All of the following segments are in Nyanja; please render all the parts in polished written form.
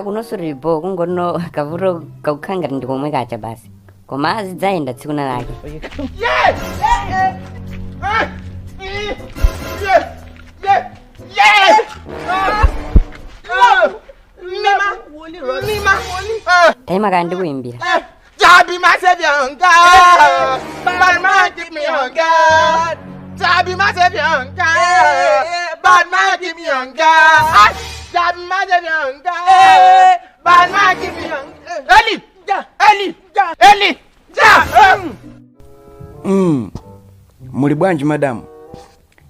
Kunosuripo kungono kavuro kaukanga ndikomwe kacha basi. Koma azidzaenda tsiku lake. Taima kandi kuimbira. Jabi masevyanga. Bad man give me hunger. Jabi masevyanga. Bad man give me hunger. Jabi masevyanga. Bad man give me hunger. Eli. Muli bwanji madamu?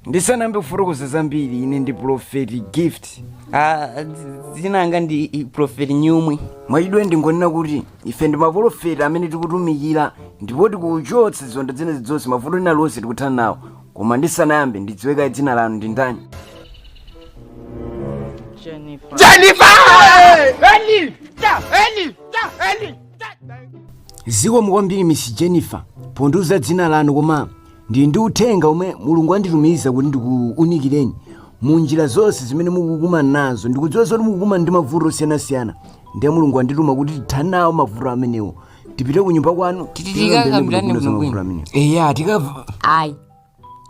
Ndisanambe kufurukuza zambiri ine ndi Prophet Gift. Zinanga ndi Prophet Nyumwi. Mwachidwe ndingonena kuti ife ndi maprofeti amene tikutumikira ndipo tikuchotsa zonda zina zonse mavuto ena lonse tikuthana nawo. Koma ndisanayambe ndidziweka dzina lanu ndi ndani? Jennifer! Eli! Ziko mukwambiri Miss Jennifer, pondiuza dzina lanu koma ndi uthenga omwe Mulungu anditumiza kuti ndikuunikireni munjira zonse zimene mukukumana nazo. Ndikudziwa zoti mukukumana ndi mavuto osiyanasiyana. Ndiye Mulungu andituma kuti tithane nawo mavuto amenewo. Tipite ku nyumba kwanu titikakambirane bwino. Eya tikava. Ayi.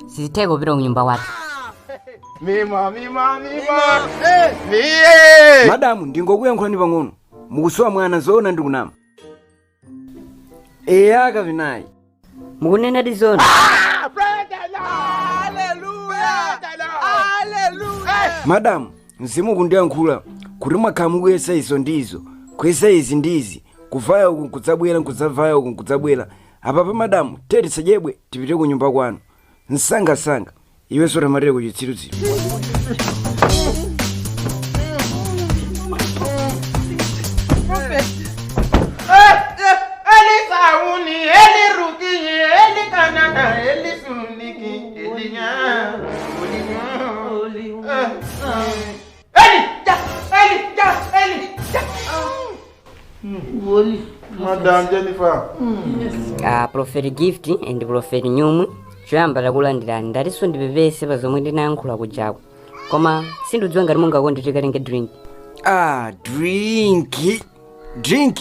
Sizithe kupita ku nyumba kwathu. Mima. Madamu ndingokuyankhulani pang'ono. Mukusowa mwana zoona ndikunama. Eya kavinayi. Mukunena tizona. Madamu mzimu kundiyankhula kuti mwakhala mukuyesa izo ndizo, kuyesa izi ndizi, kuvaya uku kudzabwera kudzavaya uku kudzabwera. Apapa madamu teti sajebwe tipite ku nyumba kwanu. Nsanga iwe sora marire ku chitsirutsiru. Madam Jennifer. Prophet Gift and Prophet Nyumwi choyamba takulandirani ndatiso ndipepese pa zomwe ndinayankhula kujako. Koma sindidziwa ngati mungakonde tikalenge drink. Drink.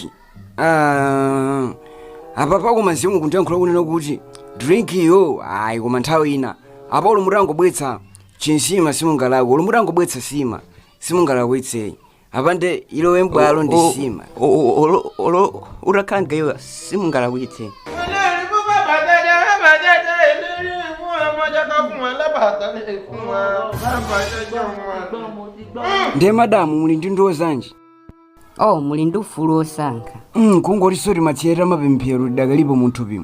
Apapa koma mzimu kundiyankhula kunena kuti drink yo ayi koma nthawi ina. Apa uli mutangobwetsa chinsima simungalako, uli mutangobwetsa sima simungalakwitseyi. Apande ilo embwalo ndi sima. Urakanga iwe simungalakwitse. Ndiye madamu muli ndi ndoo zanji? Muli ndi ufulu osankha. Kungoti soti matsiyeta mapemphero lidakalipo munthupi.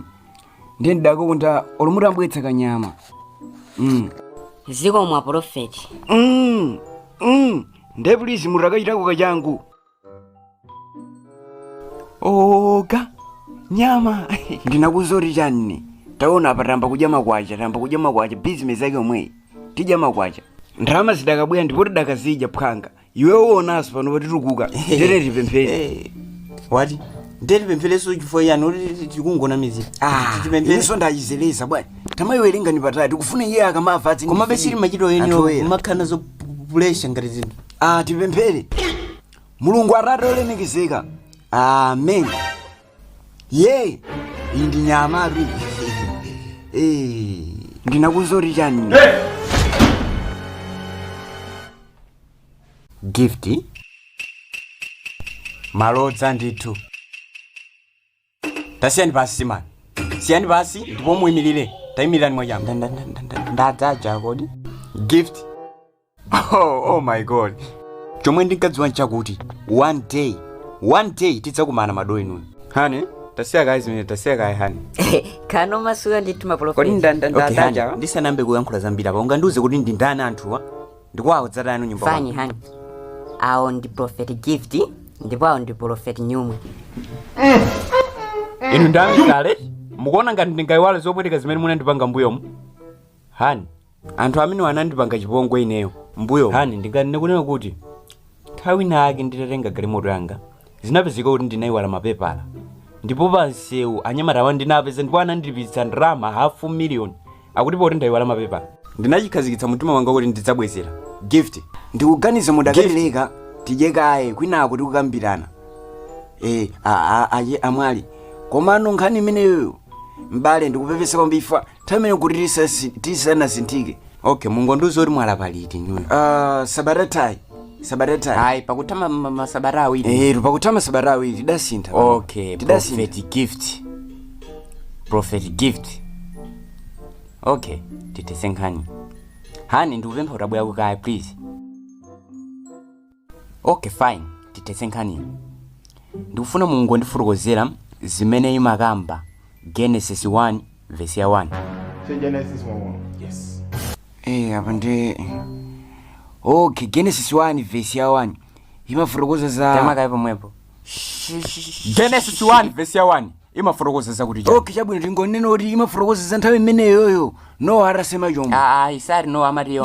Ndiye ndidakokunda olumutambwetsa kanyama. Ziko mwa Prophet. Ndiye please mutakachitako kachangu. Oga nyama. Ndinakuzoti chani. Taona apa tamba kudya makwacha business yake omwe. Tidya makwacha. Ndalama zidakabwera ndipo tidakazidya phanga. Iwe uonaso pano patitukuka. Ndere tipempheri. Wati? Ndere pempheleso chifukwa yani tikungona mizi. Ineso ndachizeleza bwana. Tamayiwerenga ni patatu kufuna iye akamava atsi. Koma besiri machito eni makhana zo population ngati zinthu. Tipemphere. Mulungu Atate olemekezeka. Amen. Ye, indi nyama ri. Ndinakuzoti chani. Gift malodza ndithu. Tasiyani basi simani. Siyani basi ndipo muyimirire. Tayimirani mwachamba. Ndadzaja kodi. Gift. Oh my God. Chomwe ndinkadziwa chakuti one day tidzakumana madoyi inu. Hani? Tasiya guys mine tasiya kai hani. Kano masuka ndituma Prophet. Kodi ndadzaja. Ndisanambe kuyankhula zambiri apa ungandiuze kuti ndi ndani anthuwa. Ndikwawo dzatani nyumba. Fine hani. Awo ndi Prophet Gift ndipo awo ndi Prophet Nyumwi. Inu ndami kale mukuona ngati ndingayiwale zopweteka zimene munandipanga mbuyomu. Hani anthu amene wanandipanga chipongwe ineyo mbuyo. Hani ndinganene kunena kuti nthawi nake nditatenga galimoto yanga zinapezeka kuti ndinayiwala mapepala. Ndipo pansewu anyamata wandinapeza ndipo anandilipitsa ndalama $500,000 akuti poti ndayiwala mapepala. Ndinachikhazikitsa mtima wanga kuti ndidzabwezera. Gift ndikuganiza mudakalileka tijekaye kwinako tikukambirana aye amwali komano nkhani imeneyo mbale ndikupepesa kwamba ifa tamene kuti tisanasinthike. Okay, mungonduza kuti mwalapa liti nyuyo? Sabatayi. Ayi, pakutama masabata awiri. Pakutama sabata awiri tidasintha. Okay, prophet gift. Okay, titese nkhani. Hani ndikupempha utabwera kukaya please. Okay, fine, titese nkhani. Ndikufuna mungondifotokozera zimene imakamba Genesis 1 verse ya 1. Say Genesis 1:1. Yes. Apa ndi okay, Genesis 1 verse ya 1 imafotokoza za Tema pomwepo. Genesis 1 verse ya 1 imafotokoza za kuti okay, chabwino tingonena kuti imafotokoza za nthawi imeneyoyo no arasema chombo. Isari no amatiyo.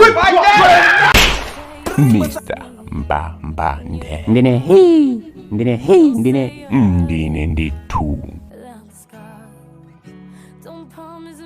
Mr. Mbambande. Ndine Ndine nditu. Don't promise